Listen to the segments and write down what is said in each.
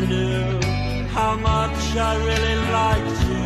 never knew how much I really liked you.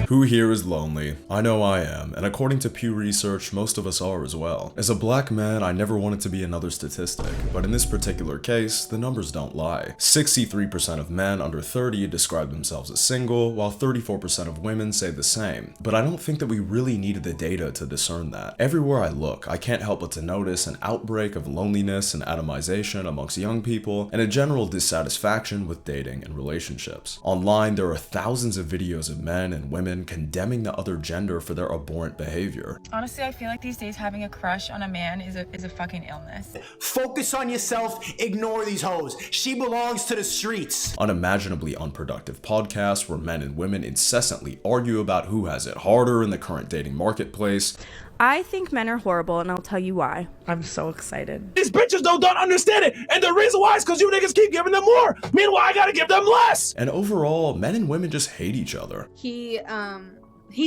Who here is lonely? I know I am, and according to Pew Research, most of us are as well. As a black man, I never wanted to be another statistic, but in this particular case, the numbers don't lie. 63% of men under 30 describe themselves as single, while 34% of women say the same. But I don't think that we really needed the data to discern that. Everywhere I look, I can't help but to notice an outbreak of loneliness and atomization amongst young people, and a general dissatisfaction with dating and relationships. Online, there are thousands of videos of men and women condemning the other gender for their abhorrent behavior. Honestly, I feel like these days having a crush on a man is a fucking illness. Focus on yourself, ignore these hoes. She belongs to the streets. Unimaginably unproductive podcasts where men and women incessantly argue about who has it harder in the current dating marketplace. I think men are horrible, and I'll tell you why. I'm so excited. These bitches don't understand it, and the reason why is because you niggas keep giving them more. Meanwhile, I gotta give them less. And overall, men and women just hate each other. He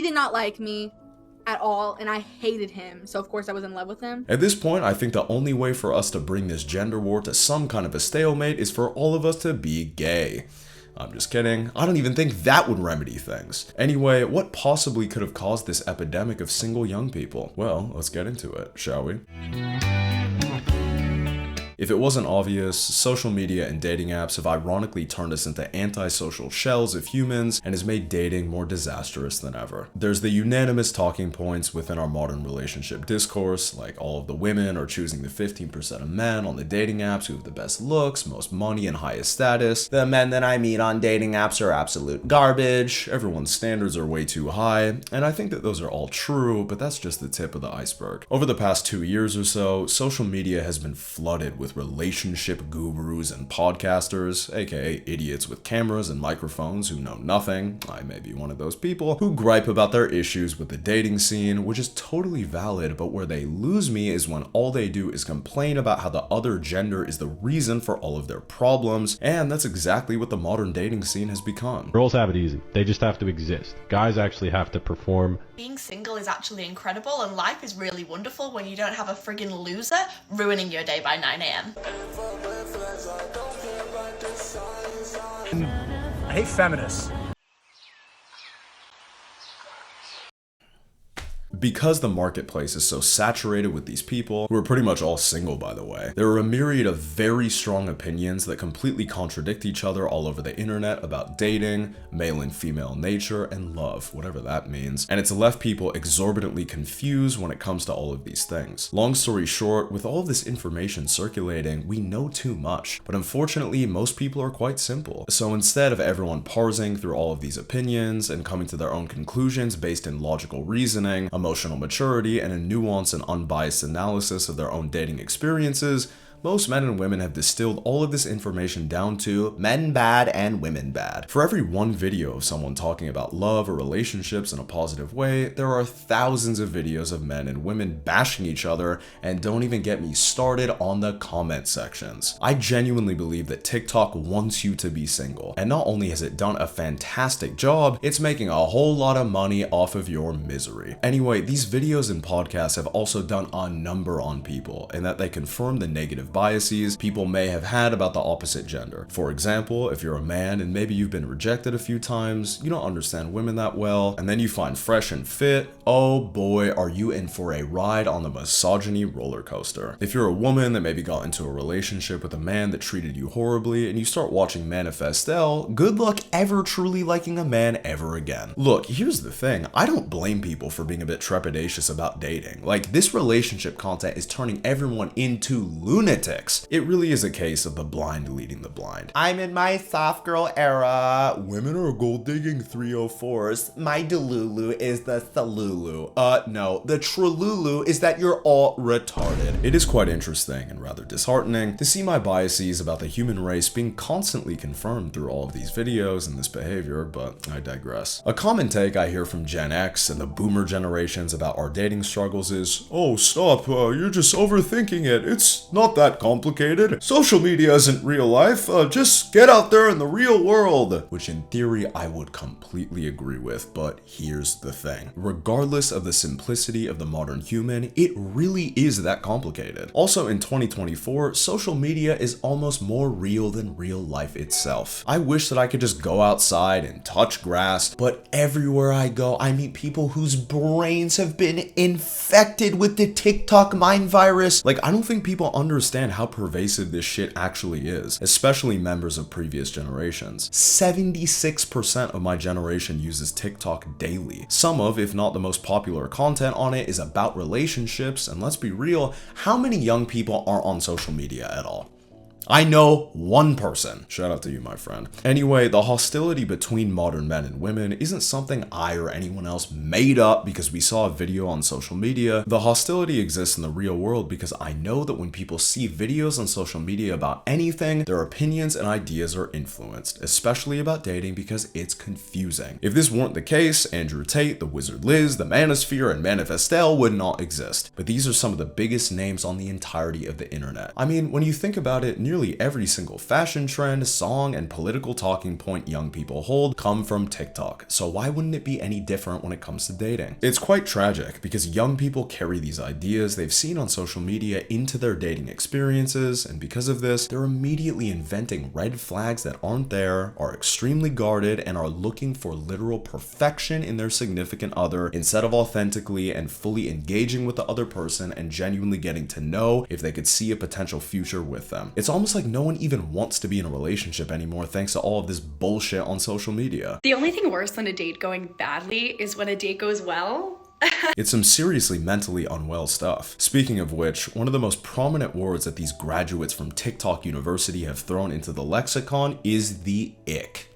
did not like me at all, and I hated him, so of course I was in love with him. At this point, I think the only way for us to bring this gender war to some kind of a stalemate is for all of us to be gay. I'm just kidding. I don't even think that would remedy things. Anyway, what possibly could have caused this epidemic of single young people? Well, let's get into it, shall we? If it wasn't obvious, social media and dating apps have ironically turned us into antisocial shells of humans and has made dating more disastrous than ever. There's the unanimous talking points within our modern relationship discourse, like all of the women are choosing the 15% of men on the dating apps who have the best looks, most money, and highest status. The men that I meet on dating apps are absolute garbage. Everyone's standards are way too high, and I think that those are all true, but that's just the tip of the iceberg. Over the past 2 years or so, social media has been flooded with relationship gurus and podcasters, aka idiots with cameras and microphones who know nothing. I may be one of those people who gripe about their issues with the dating scene, which is totally valid, but where they lose me is when all they do is complain about how the other gender is the reason for all of their problems, and that's exactly what the modern dating scene has become. Girls have it easy. They just have to exist. Guys actually have to perform. Being single is actually incredible, and life is really wonderful when you don't have a friggin' loser ruining your day by 9 a.m. I hate feminists. Because the marketplace is so saturated with these people, who are pretty much all single by the way, there are a myriad of very strong opinions that completely contradict each other all over the internet about dating, male and female nature, and love, whatever that means, and it's left people exorbitantly confused when it comes to all of these things. Long story short, with all of this information circulating, we know too much, but unfortunately most people are quite simple. So instead of everyone parsing through all of these opinions and coming to their own conclusions based in logical reasoning, emotional maturity, and a nuanced and unbiased analysis of their own dating experiences, most men and women have distilled all of this information down to men bad and women bad. For every one video of someone talking about love or relationships in a positive way, there are thousands of videos of men and women bashing each other, and don't even get me started on the comment sections. I genuinely believe that TikTok wants you to be single, and not only has it done a fantastic job, it's making a whole lot of money off of your misery. Anyway, these videos and podcasts have also done a number on people, in that they confirm the negative biases people may have had about the opposite gender. For example, if you're a man and maybe you've been rejected a few times, you don't understand women that well, and then you find Fresh and Fit, oh boy, are you in for a ride on the misogyny roller coaster. If you're a woman that maybe got into a relationship with a man that treated you horribly and you start watching Manifestel, good luck ever truly liking a man ever again. Look, here's the thing, I don't blame people for being a bit trepidatious about dating. Like, this relationship content is turning everyone into lunatics. It really is a case of the blind leading the blind. I'm in my soft girl era. Women are gold digging 304s. My delulu is the salulu. No, the trululu is that you're all retarded. It is quite interesting and rather disheartening to see my biases about the human race being constantly confirmed through all of these videos and this behavior, but I digress. A common take I hear from Gen X and the boomer generations about our dating struggles is, oh, stop, you're just overthinking it. It's not that that complicated. Social media isn't real life. Just get out there in the real world. Which in theory, I would completely agree with, but here's the thing. Regardless of the simplicity of the modern human, it really is that complicated. Also in 2024, social media is almost more real than real life itself. I wish that I could just go outside and touch grass, but everywhere I go, I meet people whose brains have been infected with the TikTok mind virus. Like, I don't think people understand how pervasive this shit actually is, especially members of previous generations. 76% of my generation uses TikTok daily. Some of, if not the most popular content on it, is about relationships, and let's be real, how many young people are on social media at all? I know one person. Shout out to you, my friend. Anyway, the hostility between modern men and women isn't something I or anyone else made up because we saw a video on social media. The hostility exists in the real world because I know that when people see videos on social media about anything, their opinions and ideas are influenced, especially about dating because it's confusing. If this weren't the case, Andrew Tate, the Wizard Liz, the Manosphere, and Manifestel would not exist. But these are some of the biggest names on the entirety of the internet. I mean, when you think about it, nearly every single fashion trend, song, and political talking point young people hold come from TikTok. So why wouldn't it be any different when it comes to dating? It's quite tragic because young people carry these ideas they've seen on social media into their dating experiences, and because of this, they're immediately inventing red flags that aren't there, are extremely guarded, and are looking for literal perfection in their significant other instead of authentically and fully engaging with the other person and genuinely getting to know if they could see a potential future with them. It's almost like no one even wants to be in a relationship anymore thanks to all of this bullshit on social media. The only thing worse than a date going badly is when a date goes well. It's some seriously mentally unwell stuff. Speaking of which, one of the most prominent words that these graduates from TikTok University have thrown into the lexicon is the ick.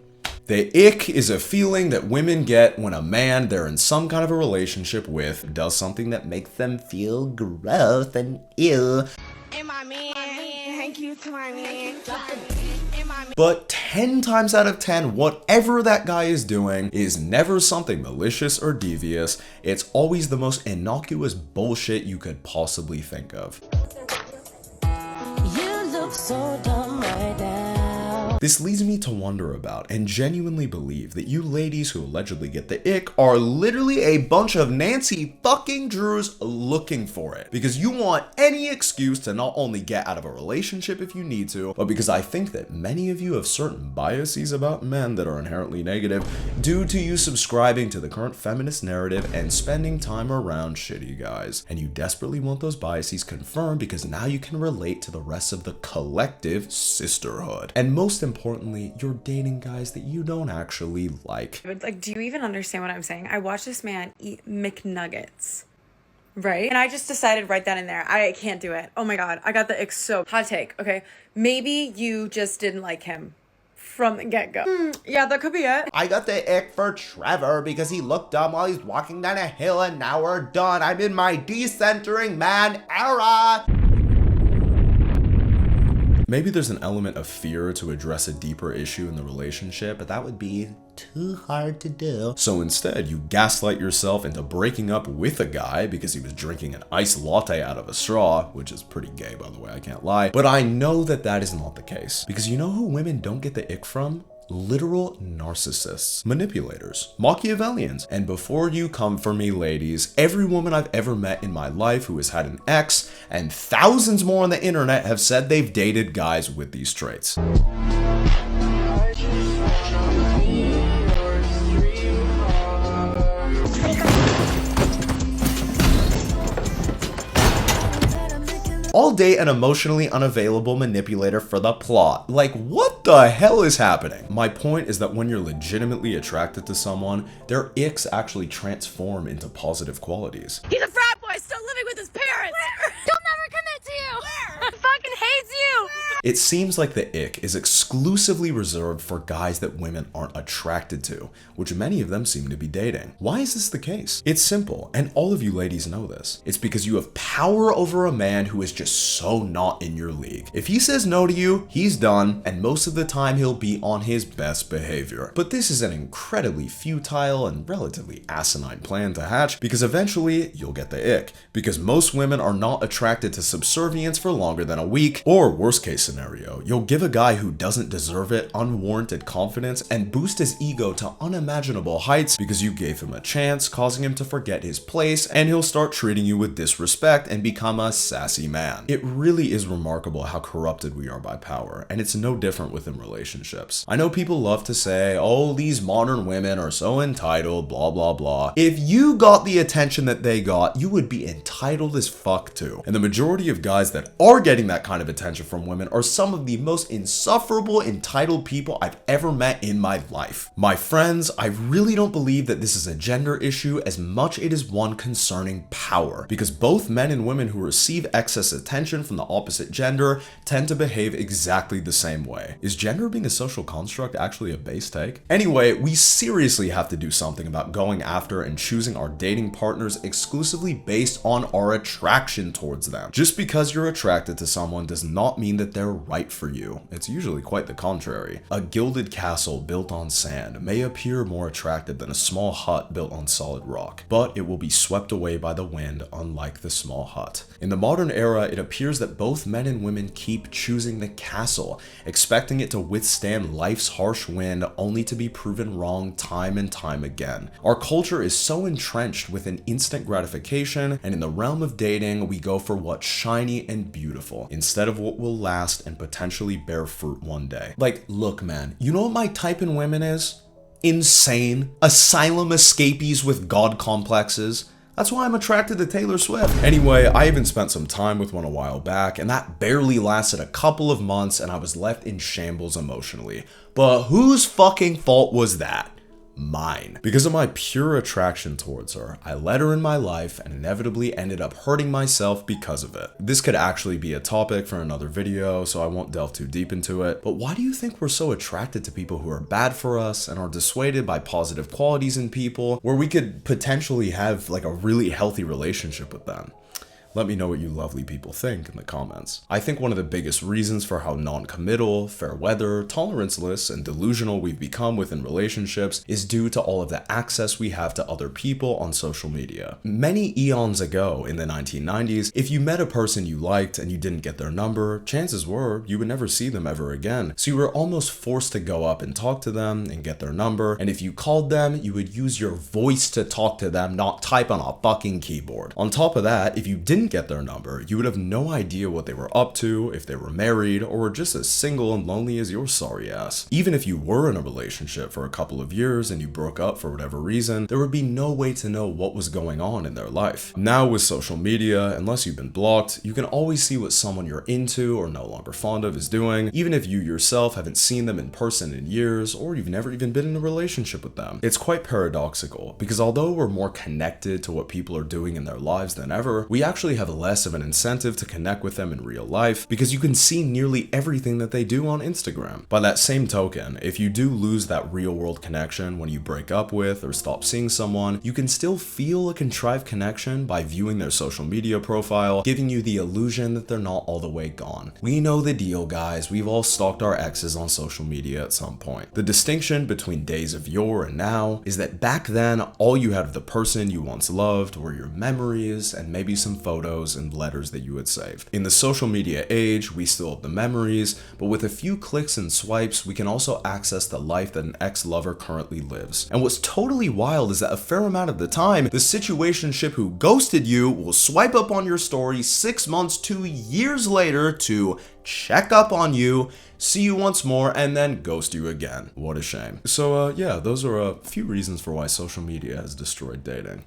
The ick is a feeling that women get when a man they're in some kind of a relationship with does something that makes them feel gross and ill. But 10 times out of 10, whatever that guy is doing is never something malicious or devious. It's always the most innocuous bullshit you could possibly think of. You look so dumb right now. This leads me to wonder about and genuinely believe that you ladies who allegedly get the ick are literally a bunch of Nancy fucking Drews looking for it. Because you want any excuse to not only get out of a relationship if you need to, but because I think that many of you have certain biases about men that are inherently negative due to you subscribing to the current feminist narrative and spending time around shitty guys. And you desperately want those biases confirmed because now you can relate to the rest of the collective sisterhood. And most importantly, you're dating guys that you don't actually like. Like, do you even understand what I'm saying? I watched this man eat McNuggets, right? And I just decided right then and there, I can't do it. Oh my God, I got the ick so. Hot take, okay? Maybe you just didn't like him from the get-go. Yeah, that could be it. I got the ick for Trevor because he looked dumb while he's walking down a hill, and now we're done. I'm in my decentering man era. Maybe there's an element of fear to address a deeper issue in the relationship, but that would be too hard to do. So instead, you gaslight yourself into breaking up with a guy because he was drinking an iced latte out of a straw, which is pretty gay, by the way, I can't lie. But I know that that is not the case, because you know who women don't get the ick from? Literal narcissists, manipulators, Machiavellians. And before you come for me, ladies, every woman I've ever met in my life who has had an ex, and thousands more on the internet, have said they've dated guys with these traits. I'll date an emotionally unavailable manipulator for the plot. Like, what the hell is happening? My point is that when you're legitimately attracted to someone, their icks actually transform into positive qualities. He's a frat boy still living with his parents. Where? He'll never commit to you. Where? He fucking hates you. Where? It seems like the ick is exclusively reserved for guys that women aren't attracted to, which many of them seem to be dating. Why is this the case? It's simple, and all of you ladies know this. It's because you have power over a man who is just so not in your league. If he says no to you, he's done, and most of the time he'll be on his best behavior. But this is an incredibly futile and relatively asinine plan to hatch, because eventually you'll get the ick. Because most women are not attracted to subservient audience for longer than a week, or worst case scenario, you'll give a guy who doesn't deserve it unwarranted confidence and boost his ego to unimaginable heights because you gave him a chance, causing him to forget his place, and he'll start treating you with disrespect and become a sassy man. It really is remarkable how corrupted we are by power, and it's no different within relationships. I know people love to say, oh, these modern women are so entitled, blah, blah, blah. If you got the attention that they got, you would be entitled as fuck too. And the majority of guys that are getting that kind of attention from women are some of the most insufferable, entitled people I've ever met in my life. My friends, I really don't believe that this is a gender issue as much it is one concerning power, because both men and women who receive excess attention from the opposite gender tend to behave exactly the same way. Is gender being a social construct actually a base take? Anyway, we seriously have to do something about going after and choosing our dating partners exclusively based on our attraction towards them. Just because you're attracted to someone does not mean that they're right for you. It's usually quite the contrary. A gilded castle built on sand may appear more attractive than a small hut built on solid rock, but it will be swept away by the wind, unlike the small hut. In the modern era, it appears that both men and women keep choosing the castle, expecting it to withstand life's harsh wind, only to be proven wrong time and time again. Our culture is so entrenched within instant gratification, and in the realm of dating, we go for what's shiny and beautiful, instead of what will last and potentially bear fruit one day. Like, look man, you know what my type in women is? Insane, asylum escapees with god complexes. That's why I'm attracted to Taylor Swift. Anyway, I even spent some time with one a while back, and that barely lasted a couple of months, and I was left in shambles emotionally. But whose fucking fault was that? Mine. Because of my pure attraction towards her, I let her in my life and inevitably ended up hurting myself because of it. This could actually be a topic for another video, so I won't delve too deep into it, but why do you think we're so attracted to people who are bad for us and are dissuaded by positive qualities in people where we could potentially have like a really healthy relationship with them? Let me know what you lovely people think in the comments. I think one of the biggest reasons for how non-committal, fair weather, tolerance-less, and delusional we've become within relationships is due to all of the access we have to other people on social media. Many eons ago in the 1990s, if you met a person you liked and you didn't get their number, chances were you would never see them ever again. So you were almost forced to go up and talk to them and get their number, and if you called them, you would use your voice to talk to them, not type on a fucking keyboard. On top of that, if you didn't get their number, you would have no idea what they were up to, if they were married, or were just as single and lonely as your sorry ass. Even if you were in a relationship for a couple of years and you broke up for whatever reason, there would be no way to know what was going on in their life. Now with social media, unless you've been blocked, you can always see what someone you're into or no longer fond of is doing, even if you yourself haven't seen them in person in years, or you've never even been in a relationship with them. It's quite paradoxical, because although we're more connected to what people are doing in their lives than ever, we actually have less of an incentive to connect with them in real life because you can see nearly everything that they do on Instagram. By that same token, if you do lose that real world connection when you break up with or stop seeing someone, you can still feel a contrived connection by viewing their social media profile, giving you the illusion that they're not all the way gone. We know the deal, guys. We've all stalked our exes on social media at some point. The distinction between days of yore and now is that back then, all you had of the person you once loved were your memories and maybe some photos and letters that you had saved. In the social media age, we still have the memories, but with a few clicks and swipes, we can also access the life that an ex-lover currently lives. And what's totally wild is that a fair amount of the time, the situationship who ghosted you will swipe up on your story 6 months to years later to check up on you, see you once more, and then ghost you again. What a shame. So yeah, those are a few reasons for why social media has destroyed dating.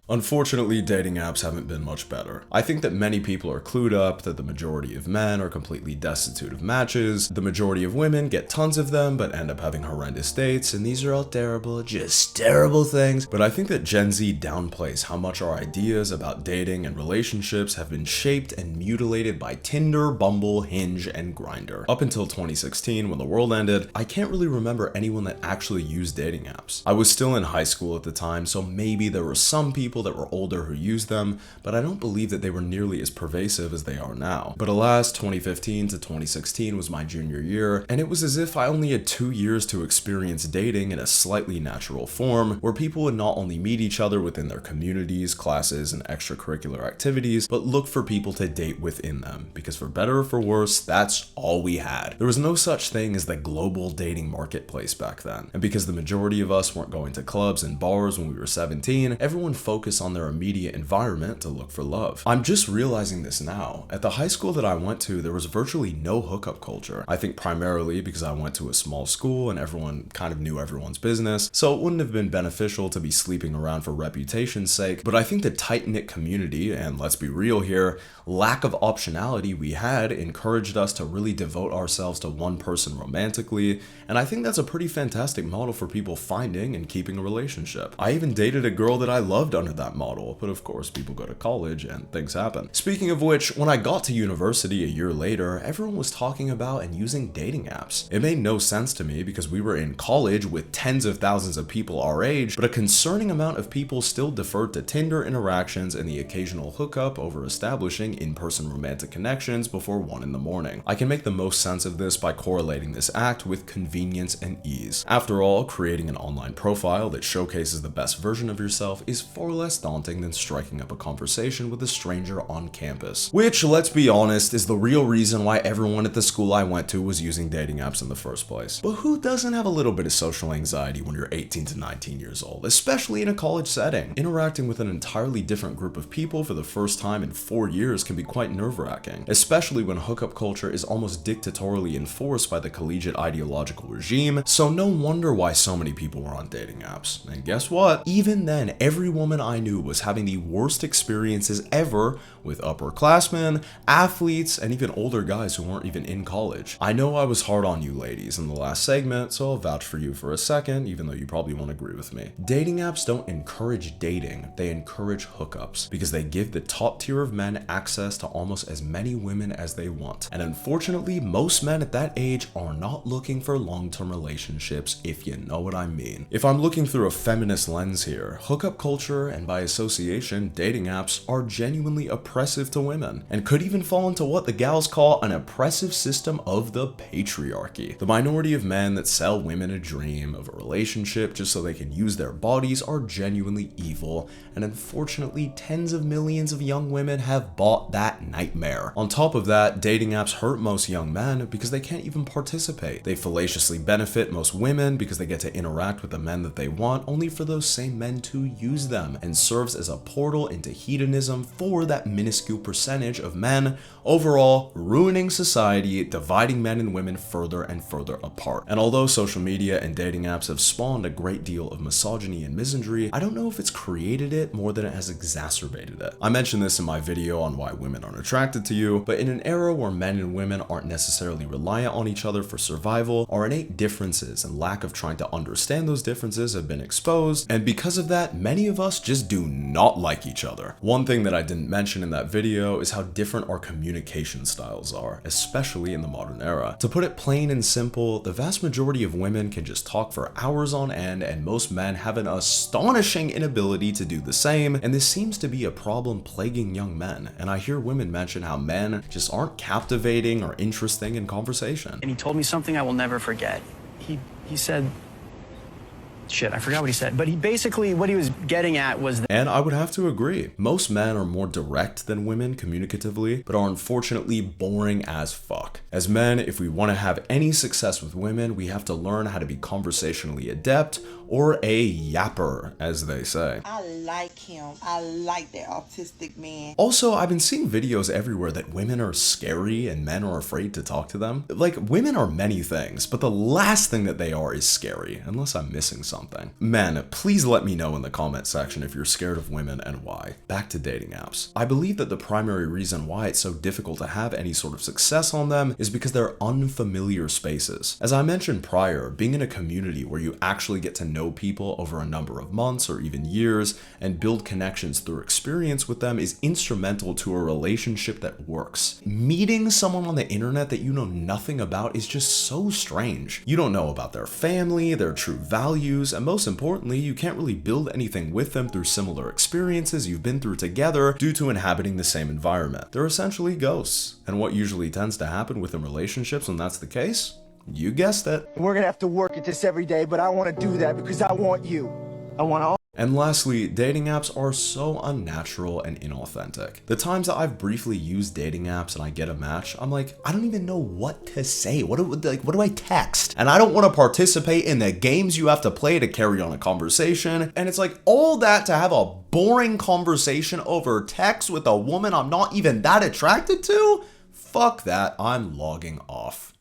Unfortunately, dating apps haven't been much better. I think that many people are clued up that the majority of men are completely destitute of matches, the majority of women get tons of them but end up having horrendous dates, and these are all terrible, just terrible things. But I think that Gen Z downplays how much our ideas about dating and relationships have been shaped and mutilated by Tinder, Bumble, Hinge, and Grindr. Up until 2016, when the world ended, I can't really remember anyone that actually used dating apps. I was still in high school at the time, so maybe there were some people people that were older who used them, but I don't believe that they were nearly as pervasive as they are now. But alas, 2015 to 2016 was my junior year, and it was as if I only had 2 years to experience dating in a slightly natural form, where people would not only meet each other within their communities, classes, and extracurricular activities, but look for people to date within them, because for better or for worse, that's all we had. There was no such thing as the global dating marketplace back then, and because the majority of us weren't going to clubs and bars when we were 17, everyone focused on their immediate environment to look for love. I'm just realizing this now. At the high school that I went to, there was virtually no hookup culture. I think primarily because I went to a small school and everyone kind of knew everyone's business, so it wouldn't have been beneficial to be sleeping around for reputation's sake, but I think the tight-knit community, and let's be real here, lack of optionality we had encouraged us to really devote ourselves to one person romantically, and I think that's a pretty fantastic model for people finding and keeping a relationship. I even dated a girl that I loved under that model, but of course people go to college and things happen. Speaking of which, when I got to university a year later, everyone was talking about and using dating apps. It made no sense to me because we were in college with tens of thousands of people our age, but a concerning amount of people still deferred to Tinder interactions and the occasional hookup over establishing in-person romantic connections before 1 in the morning. I can make the most sense of this by correlating this act with convenience and ease. After all, creating an online profile that showcases the best version of yourself is far less daunting than striking up a conversation with a stranger on campus. Which, let's be honest, is the real reason why everyone at the school I went to was using dating apps in the first place. But who doesn't have a little bit of social anxiety when you're 18 to 19 years old, especially in a college setting? Interacting with an entirely different group of people for the first time in 4 years can be quite nerve-wracking, especially when hookup culture is almost dictatorially enforced by the collegiate ideological regime, so no wonder why so many people were on dating apps. And guess what? Even then, every woman I knew was having the worst experiences ever with upperclassmen, athletes, and even older guys who weren't even in college. I know I was hard on you ladies in the last segment, so I'll vouch for you for a second, even though you probably won't agree with me. Dating apps don't encourage dating, they encourage hookups, because they give the top tier of men access to almost as many women as they want. And unfortunately, most men at that age are not looking for long-term relationships, if you know what I mean. If I'm looking through a feminist lens here, hookup culture, and by association, dating apps, are genuinely oppressive to women, and could even fall into what the gals call an oppressive system of the patriarchy. The minority of men that sell women a dream of a relationship just so they can use their bodies are genuinely evil, and unfortunately tens of millions of young women have bought that nightmare. On top of that, dating apps hurt most young men because they can't even participate. They fallaciously benefit most women because they get to interact with the men that they want, only for those same men to use them, and serves as a portal into hedonism for that minuscule percentage of men, overall ruining society, dividing men and women further and further apart. And although social media and dating apps have spawned a great deal of misogyny and misandry, I don't know if it's created it more than it has exacerbated it. I mentioned this in my video on why women aren't attracted to you, but in an era where men and women aren't necessarily reliant on each other for survival, our innate differences and lack of trying to understand those differences have been exposed, and because of that, many of us just do not like each other. One thing that I didn't mention in that video is how different our communication styles are, especially in the modern era. To put it plain and simple, the vast majority of women can just talk for hours on end, and most men have an astonishing inability to do the same, and this seems to be a problem plaguing young men, and I hear women mention how men just aren't captivating or interesting in conversation. And he told me something I will never forget. He said, shit, I forgot what he said, but he basically, what he was getting at was that— And I would have to agree. Most men are more direct than women communicatively, but are unfortunately boring as fuck. As men, if we want to have any success with women, we have to learn how to be conversationally adept, or a yapper, as they say. I like him. I like that autistic man. Also, I've been seeing videos everywhere that women are scary and men are afraid to talk to them. Like, women are many things, but the last thing that they are is scary, unless I'm missing something. Men, please let me know in the comment section if you're scared of women and why. Back to dating apps. I believe that the primary reason why it's so difficult to have any sort of success on them is because they're unfamiliar spaces. As I mentioned prior, being in a community where you actually get to know know people over a number of months or even years and build connections through experience with them is instrumental to a relationship that works. Meeting someone on the internet that you know nothing about is just so strange. You don't know about their family, their true values, and most importantly, you can't really build anything with them through similar experiences you've been through together due to inhabiting the same environment. They're essentially ghosts. And what usually tends to happen within relationships when that's the case? You guessed it. We're gonna have to work at this every day, but I want to do that because I want you. I want all. And lastly, dating apps are so unnatural and inauthentic. The times that I've briefly used dating apps and I get a match, I'm like, I don't even know what to say. What do I text? And I don't want to participate in the games you have to play to carry on a conversation. And it's like all that to have a boring conversation over text with a woman I'm not even that attracted to? Fuck that, I'm logging off.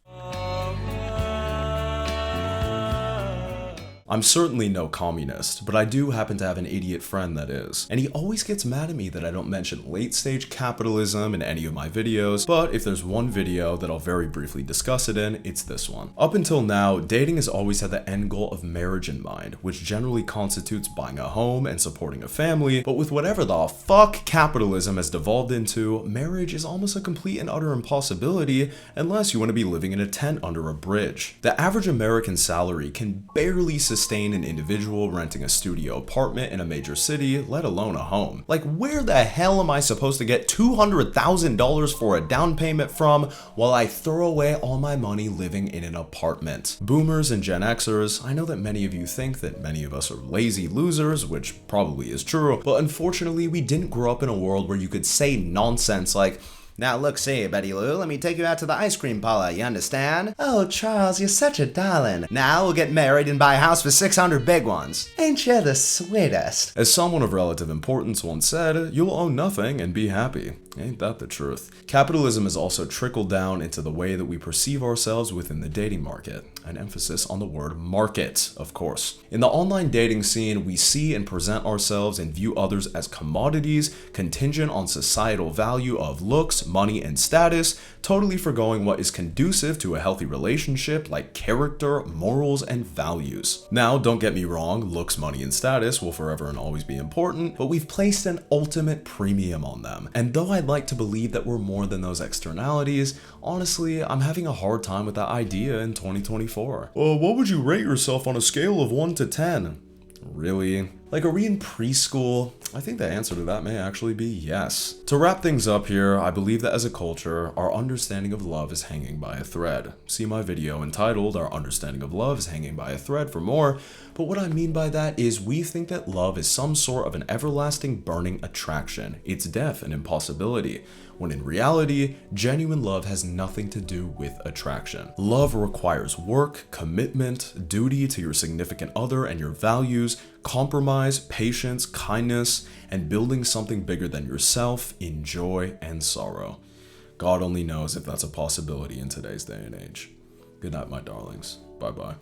I'm certainly no communist, but I do happen to have an idiot friend that is. And he always gets mad at me that I don't mention late-stage capitalism in any of my videos, but if there's one video that I'll very briefly discuss it in, it's this one. Up until now, dating has always had the end goal of marriage in mind, which generally constitutes buying a home and supporting a family, but with whatever the fuck capitalism has devolved into, marriage is almost a complete and utter impossibility unless you want to be living in a tent under a bridge. The average American salary can barely sustain an individual renting a studio apartment in a major city, let alone a home. Like, where the hell am I supposed to get $200,000 for a down payment from while I throw away all my money living in an apartment? Boomers and Gen Xers, I know that many of you think that many of us are lazy losers, which probably is true, but unfortunately we didn't grow up in a world where you could say nonsense like, "Now look, see, Betty Lou, let me take you out to the ice cream parlor, you understand? Oh, Charles, you're such a darling. Now we'll get married and buy a house for 600 big ones. Ain't you the sweetest?" As someone of relative importance once said, you'll own nothing and be happy. Ain't that the truth? Capitalism has also trickled down into the way that we perceive ourselves within the dating market. An emphasis on the word market, of course. In the online dating scene, we see and present ourselves and view others as commodities contingent on societal value of looks, money, and status, totally forgoing what is conducive to a healthy relationship like character, morals, and values. Now, don't get me wrong, looks, money, and status will forever and always be important, but we've placed an ultimate premium on them. And though I'd like to believe that we're more than those externalities, honestly, I'm having a hard time with that idea in 2024. Well, what would you rate yourself on a scale of 1 to 10? Really? Like, are we in preschool? I think the answer to that may actually be yes. To wrap things up here, I believe that as a culture, our understanding of love is hanging by a thread. See my video entitled, "Our Understanding of Love is Hanging by a Thread" for more, but what I mean by that is we think that love is some sort of an everlasting burning attraction. It's death and impossibility. When in reality, genuine love has nothing to do with attraction. Love requires work, commitment, duty to your significant other and your values, compromise, patience, kindness, and building something bigger than yourself in joy and sorrow. God only knows if that's a possibility in today's day and age. Good night, my darlings. Bye-bye.